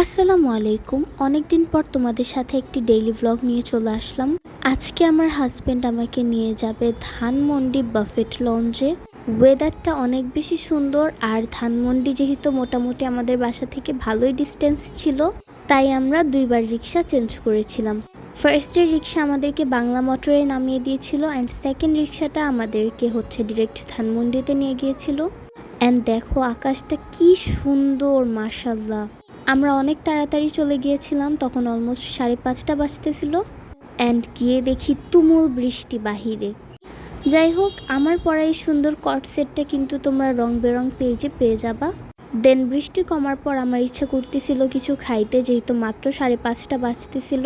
আসসালামু আলাইকুম। অনেকদিন পর তোমাদের সাথে একটি ডেইলি ভ্লগ নিয়ে চলে আসলাম। আজকে আমার হাজবেন্ড আমাকে নিয়ে যাবে ধানমন্ডি বাফেট লঞ্চে। ওয়েদারটা অনেক বেশি সুন্দর, আর ধানমন্ডি যেহেতু মোটামুটি আমাদের বাসা থেকে ভালোই ডিস্টেন্স ছিল, তাই আমরা দুইবার রিক্সা চেঞ্জ করেছিলাম। ফার্স্টের রিক্সা আমাদেরকে বাংলা মোটরে নামিয়ে দিয়েছিল, অ্যান্ড সেকেন্ড রিক্সাটা আমাদেরকে ডিরেক্ট ধানমন্ডিতে নিয়ে গিয়েছিল। অ্যান্ড দেখো আকাশটা কি সুন্দর, মাশাল্লাহ। আমরা অনেক তাড়াতাড়ি চলে গিয়েছিলাম, তখন অলমোস্ট 5:30 বাজতেছিল। অ্যান্ড গিয়ে দেখি তুমুল বৃষ্টি বাহিরে। যাই হোক, আমার পরা এই সুন্দর কট সেটটা কিন্তু তোমরা রং বেরং পেজে পেয়ে যাবা। দেন বৃষ্টি কমার পর আমার ইচ্ছা করতেছিল কিছু খাইতে, যেহেতু মাত্র 5:30 বাজতেছিল।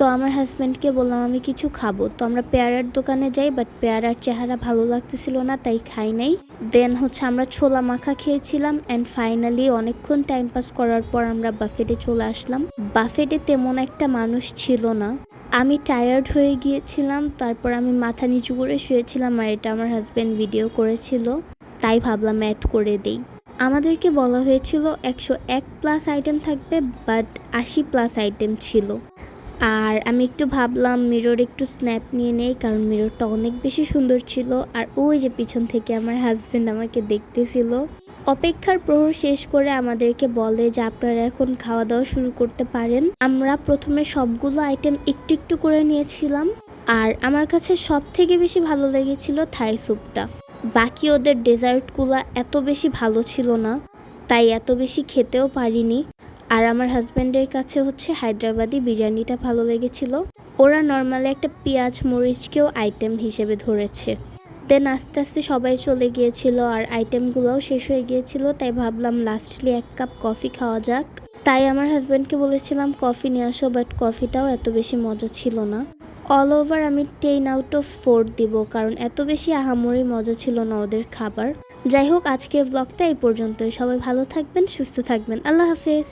তো আমার হাজব্যান্ডকে বললাম আমি কিছু খাবো। তো আমরা পেয়ারার দোকানে যাই, বাট পেয়ারার চেহারা ভালো লাগতেছিল না, তাই খাই নাই। দেন আমরা ছোলা মাখা খেয়েছিলাম। অ্যান্ড ফাইনালি অনেকক্ষণ টাইম পাস করার পর আমরা বাফেটে চলে আসলাম। বাফেটে তেমন একটা মানুষ ছিল না, আমি টায়ার্ড হয়ে গিয়েছিলাম। তারপর আমি মাথা নিচু করে শুয়েছিলাম, আর এটা আমার হাজব্যান্ড ভিডিও করেছিল, তাই ভাবলাম অ্যাড করে দেই। আমাদেরকে বলা হয়েছিল 101+ আইটেম থাকবে, বাট 80+ আইটেম ছিল। আর আমি একটু ভাবলাম মিরর একটু স্ন্যাপ নিয়ে নেই, কারণ মিররটা অনেক বেশি সুন্দর ছিল। আর ওই যে পিছন থেকে আমার হাজব্যান্ড আমাকে দেখতেছিল। অপেক্ষার প্রহর শেষ করে আমাদেরকে বলে যে আপনারা এখন খাওয়া দাওয়া শুরু করতে পারেন। আমরা প্রথমে সবগুলো আইটেম একটু একটু করে নিয়েছিলাম, আর আমার কাছে সব থেকে বেশি ভালো লেগেছিল থাই স্যুপটা। বাকি ওদের ডেজার্টগুলো এত বেশি ভালো ছিল না, তাই এত বেশি খেতেও পারিনি। আর আমার হাজব্যান্ডের কাছে হায়দ্রাবাদি বিরিয়ানিটা ভালো লেগেছিল। ওরা নর্মালি একটা পেঁয়াজ মরিচকেও আইটেম হিসেবে ধরেছে। দেন আস্তে আস্তে সবাই চলে গিয়েছিল, আর আইটেমগুলোও শেষ হয়ে গিয়েছিল, তাই ভাবলাম লাস্টলি 1 কাপ কফি খাওয়া যাক। তাই আমার হাজব্যান্ডকে বলেছিলাম কফি নিয়ে আসো, বাট কফিটাও এত বেশি মজা ছিল না। অল ওভার আমি 10/4 দিব, কারণ এত বেশি আহামরি মজা ছিল না ওদের খাবার। যাই হোক, আজকের ব্লগটা এই পর্যন্তই। সবাই ভালো থাকবেন, সুস্থ থাকবেন। আল্লাহ হাফেজ।